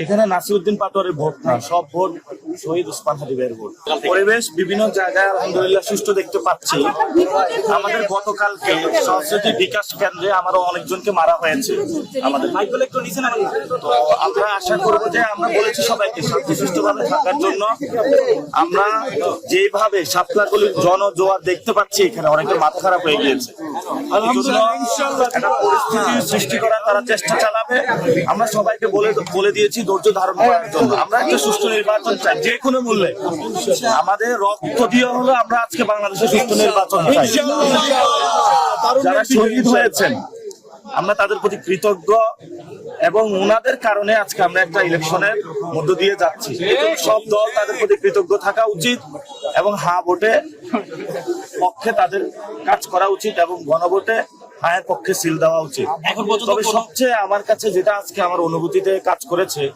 এখানে নাসিরউদ্দিন পাটোয়ারির ভোট না, সব ভোট শহীদ ওসমান হাদিবের ভোট। পরিবেশ বিভিন্ন জায়গায় আলহামদুলিল্লাহ সুষ্ঠু দেখতে পাচ্ছি। আমাদের গতকালকে সংস্কৃতি বিকাশ কেন্দ্রে আমারও অনেকজনকে মারা হয়েছে। আমাদের তো আমরা আশা করবো যে আমরা বলেছি সবাইকে শান্তিসুষ্ঠুভাবে থাকার জন্য। আমরা যেভাবে সাতলাগুলির জনজোয়ার দেখতে পাচ্ছি, এখানে অনেকের মাথা খারাপ হয়ে গিয়েছে। একটা পরিস্থিতি সৃষ্টি করার তারা চেষ্টা চালাবে। আমরা সবাইকে বলে দিয়েছি ধৈর্য ধারণ করার জন্য। আমরা একটা সুষ্ঠু নির্বাচন চাই যে কোনো মূল্যে। আমাদের রক্ত দিয়ে হলো আমরা আজকে বাংলাদেশে সুষ্ঠু নির্বাচন চাই। যারা শহীদ হয়েছেন আমরা তাদের প্রতি কৃতজ্ঞ, এবং ওনাদের কারণে আজকে আমরা একটা ইলেকশনের মধ্য দিয়ে যাচ্ছি। সব দল তাদের প্রতি কৃতজ্ঞ থাকা উচিত এবং ভোটে পক্ষে তাদের কাজ করা উচিত এবং গণভোটে হায়ের পক্ষে সিল দেওয়া উচিত। তবে সবচেয়ে আমার কাছে যেটা আজকে আমার অনুভূতিতে কাজ করেছে,